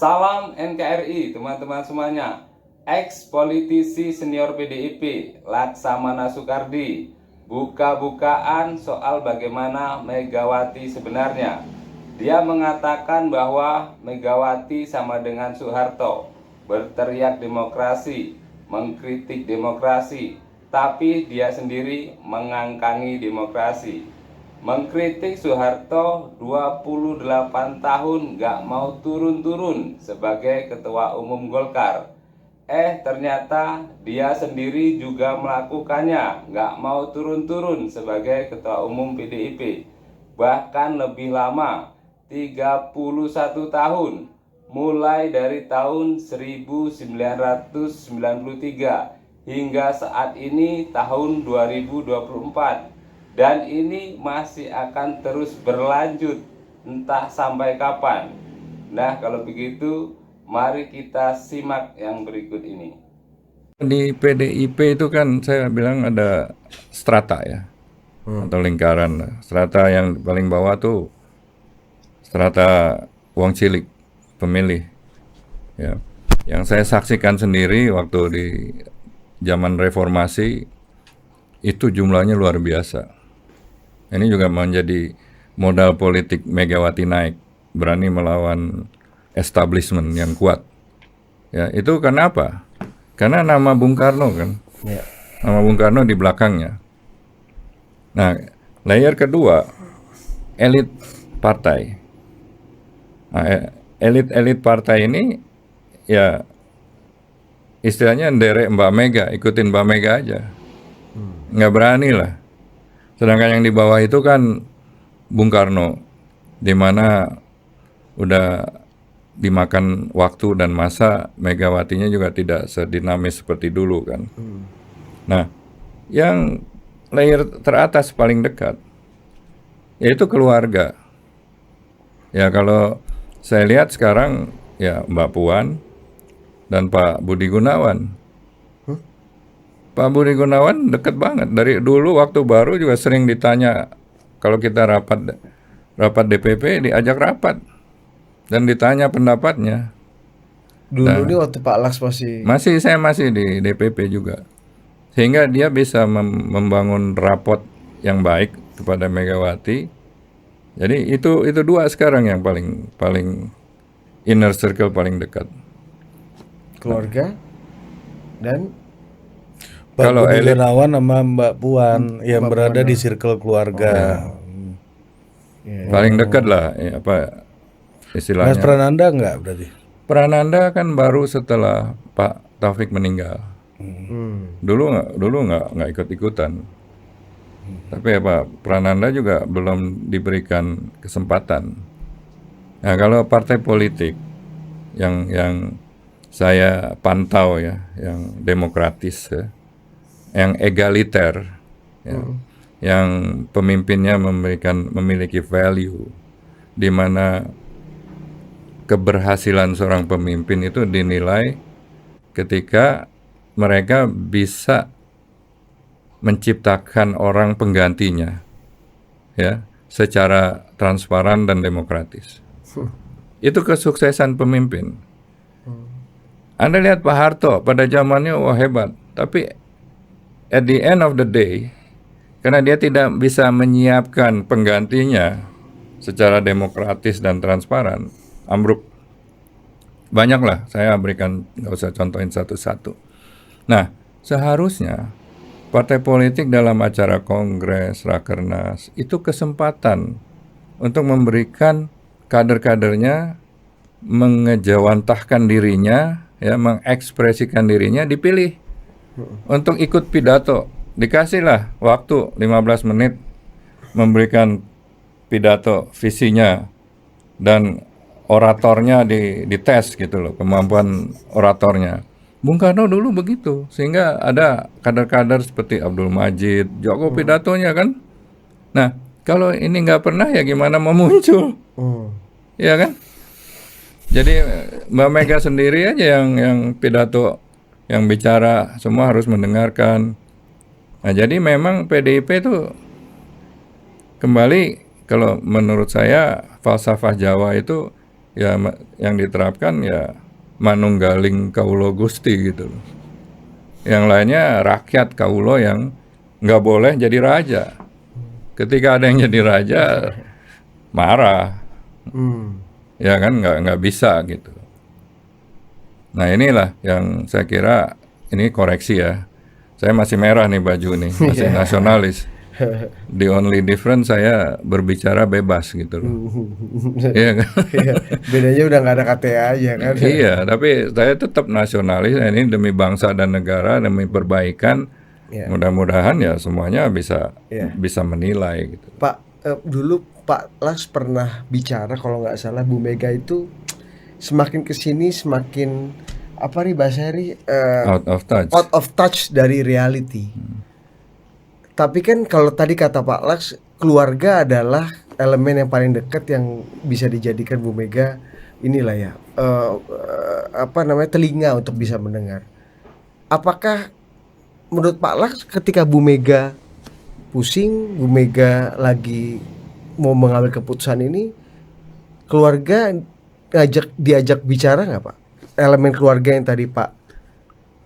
Salam NKRI teman-teman semuanya. Ex-politisi senior PDIP Laksamana Soekardi buka-bukaan soal bagaimana Megawati sebenarnya. Dia mengatakan bahwa Megawati sama dengan Soeharto, berteriak demokrasi, mengkritik demokrasi, tapi dia sendiri mengangkangi demokrasi. Mengkritik Soeharto 28 tahun gak mau turun-turun sebagai ketua umum Golkar. Ternyata dia sendiri juga melakukannya, gak mau turun-turun sebagai ketua umum PDIP. Bahkan lebih lama, 31 tahun, mulai dari tahun 1993 hingga saat ini tahun 2024. Dan ini masih akan terus berlanjut entah sampai kapan. Nah, kalau begitu mari kita simak yang berikut ini. Di PDIP itu kan saya bilang ada strata ya, atau lingkaran. Strata yang paling bawah tuh strata wong cilik, pemilih. Ya, yang saya saksikan sendiri waktu di zaman reformasi itu jumlahnya luar biasa. Ini juga menjadi modal politik Megawati naik, berani melawan establishment yang kuat. Ya, itu karena apa? Karena nama Bung Karno kan, nama Bung Karno di belakangnya. Nah, layer kedua, elit partai. Nah, elit partai ini ya istilahnya nderek Mbak Mega, ikutin Mbak Mega aja. Nggak berani lah. Sedangkan yang di bawah itu kan Bung Karno, di mana udah dimakan waktu dan masa, Megawatinya juga tidak sedinamis seperti dulu kan. Nah, yang layer teratas paling dekat, yaitu keluarga. Ya kalau saya lihat sekarang ya Mbak Puan dan Pak Budi Gunawan. Pak Budi Gunawan deket banget. Dari dulu waktu baru juga sering ditanya, kalau kita rapat DPP diajak rapat dan ditanya pendapatnya. Dulu nih waktu Pak Laks Saya masih di DPP juga. Sehingga dia bisa membangun raport yang baik kepada Megawati. Jadi itu dua sekarang yang paling inner circle paling dekat. keluarga dan Pak Kalau Budi elit- Gunawan sama Mbak Puan yang berada di circle keluarga. paling dekat lah ya, apa Mas istilahnya. Prananda enggak berarti? Prananda kan baru setelah Pak Taufik meninggal. Dulu nggak ikut-ikutan. Tapi Pak Prananda juga belum diberikan kesempatan. Nah, kalau partai politik yang saya pantau ya, yang demokratis ya, yang egaliter, ya, yang pemimpinnya memiliki value, di mana keberhasilan seorang pemimpin itu dinilai ketika mereka bisa menciptakan orang penggantinya, ya, secara transparan dan demokratis. Itu kesuksesan pemimpin. Anda lihat Pak Harto pada zamannya wah hebat, tapi at the end of the day, karena dia tidak bisa menyiapkan penggantinya secara demokratis dan transparan, ambruk. Banyaklah, saya berikan, nggak usah contohin satu-satu. Nah, seharusnya partai politik dalam acara kongres, rakernas, itu kesempatan untuk memberikan kader-kadernya mengejawantahkan dirinya, ya, mengekspresikan dirinya, dipilih untuk ikut pidato. Dikasihlah waktu 15 menit memberikan pidato visinya dan oratornya dites gitu loh, kemampuan oratornya. Bung Karno dulu begitu, sehingga ada kader-kader seperti Abdul Majid, Joko pidatonya kan. Nah, kalau ini nggak pernah ya gimana mau muncul, ya kan? Jadi Mbak Mega sendiri aja yang pidato, yang bicara, semua harus mendengarkan. Nah, jadi memang PDIP itu kembali, kalau menurut saya falsafah Jawa itu ya yang diterapkan ya manunggaling kaulo gusti gitu loh. Yang lainnya rakyat kaulo yang nggak boleh jadi raja. Ketika ada yang jadi raja marah, Hmm. ya kan nggak bisa gitu. Nah inilah yang saya kira ini koreksi ya. Saya masih merah nih baju nih, masih nasionalis. The only difference saya berbicara bebas gitu loh. Iya kan? Iya, bedanya udah nggak ada KTA aja kan. Iya, tapi saya tetap nasionalis. Ini demi bangsa dan negara, demi perbaikan. Iya. Mudah-mudahan ya semuanya bisa Iya. bisa menilai gitu. Pak, dulu Pak Las pernah bicara kalau nggak salah Bu Mega itu semakin kesini semakin apa nih bahasa nih Out of touch. out of touch dari reality. Tapi kan kalau tadi kata Pak Laks, keluarga adalah elemen yang paling dekat yang bisa dijadikan Bu Mega inilah ya apa namanya telinga untuk bisa mendengar. Apakah menurut Pak Laks ketika Bu Mega pusing, Bu Mega lagi mau mengambil keputusan ini, keluarga diajak bicara nggak Pak? Elemen keluarga yang tadi Pak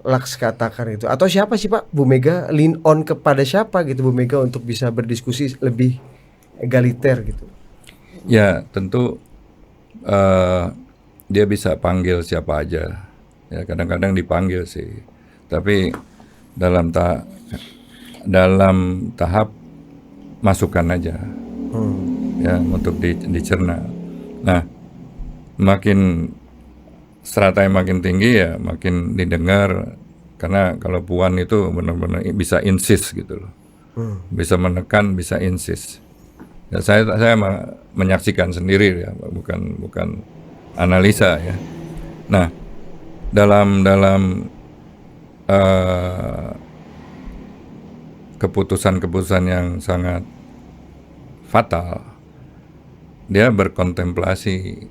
Laks katakan itu, atau siapa sih Pak? Bu Mega lean on kepada siapa gitu Bu Mega untuk bisa berdiskusi lebih egaliter gitu? Ya tentu dia bisa panggil siapa aja. Ya kadang-kadang dipanggil sih. Tapi dalam tahap masukan aja. Ya untuk dicerna. Nah, makin strata yang makin tinggi ya makin didengar, karena kalau Puan itu benar-benar bisa insist gitu loh. Bisa menekan, bisa insist. Ya, saya menyaksikan sendiri ya, bukan analisa ya. Nah, dalam keputusan-keputusan yang sangat fatal, dia berkontemplasi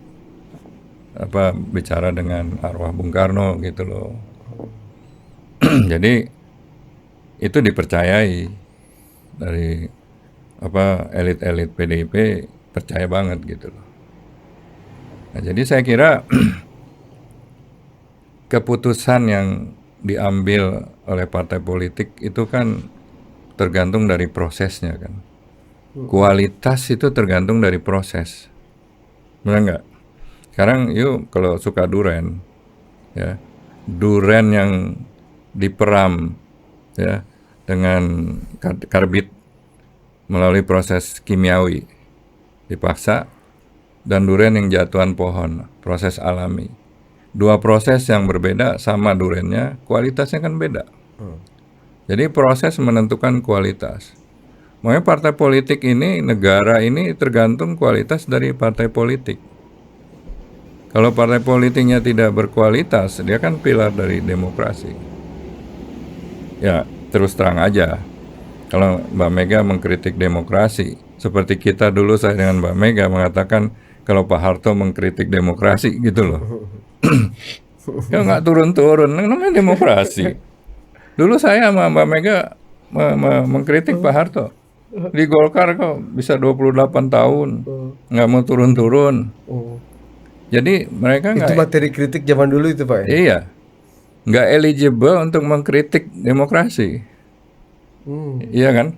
bicara dengan arwah Bung Karno gitu loh. Jadi itu dipercayai dari elit-elit PDIP, percaya banget gitu loh. Nah, jadi saya kira keputusan yang diambil oleh partai politik itu kan tergantung dari prosesnya kan. Kualitas itu tergantung dari proses. Benar nggak? Sekarang yuk kalau suka duren, ya duren yang diperam ya dengan karbit melalui proses kimiawi dipaksa, dan duren yang jatuhan pohon proses alami. Dua proses yang berbeda sama durennya, kualitasnya kan beda. Jadi proses menentukan kualitas. Makanya partai politik ini, negara ini tergantung kualitas dari partai politik. Kalau partai politiknya tidak berkualitas, dia kan pilar dari demokrasi. Ya, terus terang aja. Kalau Mbak Mega mengkritik demokrasi, seperti kita dulu saya dengan Mbak Mega mengatakan kalau Pak Harto mengkritik demokrasi gitu loh. Ya nggak turun-turun, namanya demokrasi. Dulu saya sama Mbak Mega mengkritik Pak Harto. Di Golkar kok bisa 28 tahun, nggak mau turun-turun. Jadi mereka Itu nggak, materi kritik zaman dulu itu Pak ya? iya, nggak eligible untuk mengkritik demokrasi, iya kan?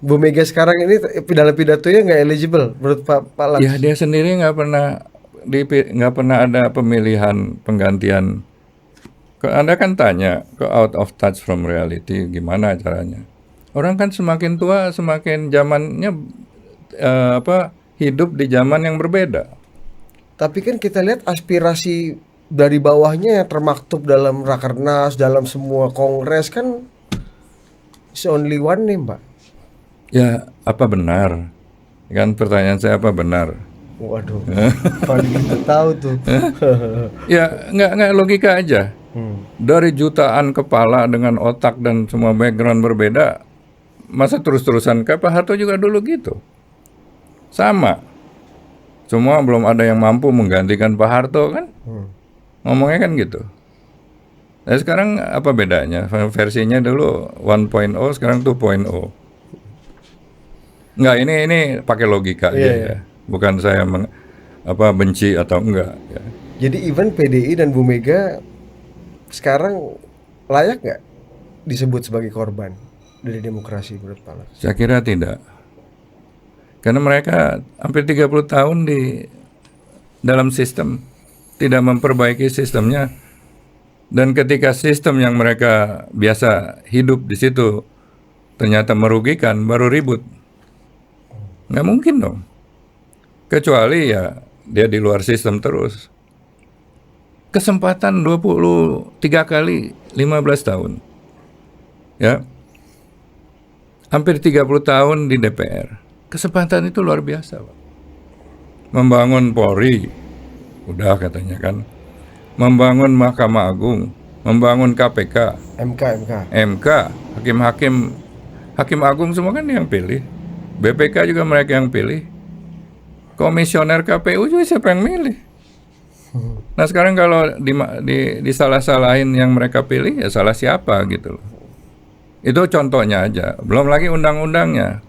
Bu Mega sekarang ini dalam pidatonya nggak eligible menurut Pak Laks? Ya dia sendiri nggak pernah ada pemilihan penggantian. Anda kan tanya ke out of touch from reality, gimana caranya? Orang kan semakin tua semakin zamannya hidup di zaman yang berbeda. Tapi kan kita lihat aspirasi dari bawahnya yang termaktub dalam Rakernas, dalam semua kongres kan it's only one name, Pak. Ya, apa benar? Kan pertanyaan saya, apa benar? Waduh, paling kita tahu tuh. Ya, nggak logika aja. Dari jutaan kepala dengan otak dan semua background berbeda, masa terus-terusan kayak Pak Harto juga dulu gitu. Sama. Semua belum ada yang mampu menggantikan Pak Harto kan? Ngomongnya kan gitu. Nah sekarang apa bedanya? Versinya dulu 1.0, sekarang 2.0. Enggak, ini pakai logika aja ya. Bukan saya benci atau enggak ya. Jadi even PDI dan Bu Mega sekarang layak nggak disebut sebagai korban dari demokrasi menurut Pak Lex? Saya kira tidak. Karena mereka hampir 30 tahun di dalam sistem, tidak memperbaiki sistemnya. Dan ketika sistem yang mereka biasa hidup di situ ternyata merugikan, baru ribut. Nggak mungkin dong. Kecuali ya dia di luar sistem terus. Kesempatan 23 kali 15 tahun. Ya. Hampir 30 tahun di DPR. Kesempatan itu luar biasa, Pak. Membangun Polri, udah katanya kan. Membangun Mahkamah Agung, membangun KPK, MK, Hakim Agung semua kan yang pilih. BPK juga mereka yang pilih. Komisioner KPU juga siapa yang milih? Nah sekarang kalau disalah-salahin yang mereka pilih, ya salah siapa gitu loh. Itu contohnya aja. Belum lagi undang-undangnya.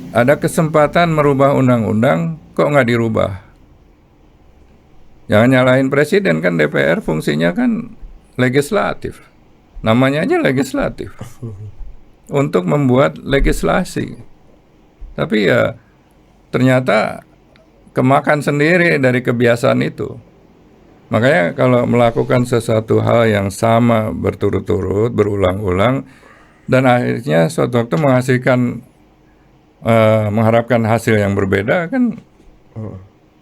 Ada kesempatan merubah undang-undang, kok nggak dirubah? Jangan nyalahin presiden, kan DPR fungsinya kan legislatif. Namanya aja legislatif. Untuk membuat legislasi. Tapi ya ternyata kemakan sendiri dari kebiasaan itu. Makanya kalau melakukan sesuatu hal yang sama berturut-turut, berulang-ulang, dan akhirnya suatu waktu mengharapkan hasil yang berbeda, kan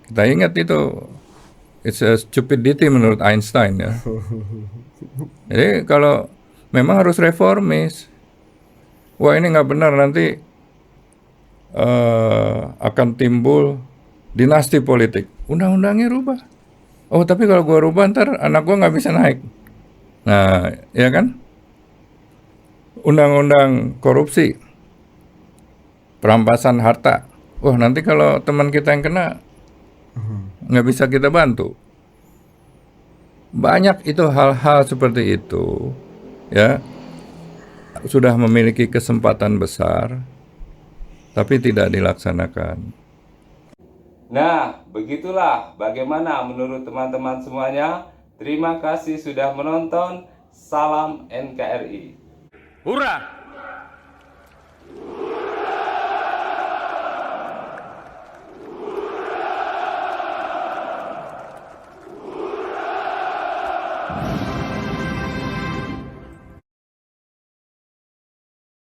kita ingat itu it's a stupidity menurut Einstein ya. Jadi kalau memang harus reformis, wah ini nggak benar, nanti akan timbul dinasti politik. Undang-undangnya rubah. Oh tapi kalau gua rubah ntar anak gua nggak bisa naik. Nah ya kan. Undang-undang korupsi, perampasan harta. Wah nanti kalau teman kita yang kena nggak bisa kita bantu. Banyak itu hal-hal seperti itu ya, sudah memiliki kesempatan besar tapi tidak dilaksanakan. Nah, begitulah bagaimana menurut teman-teman semuanya. Terima kasih sudah menonton. Salam NKRI. Hurrah!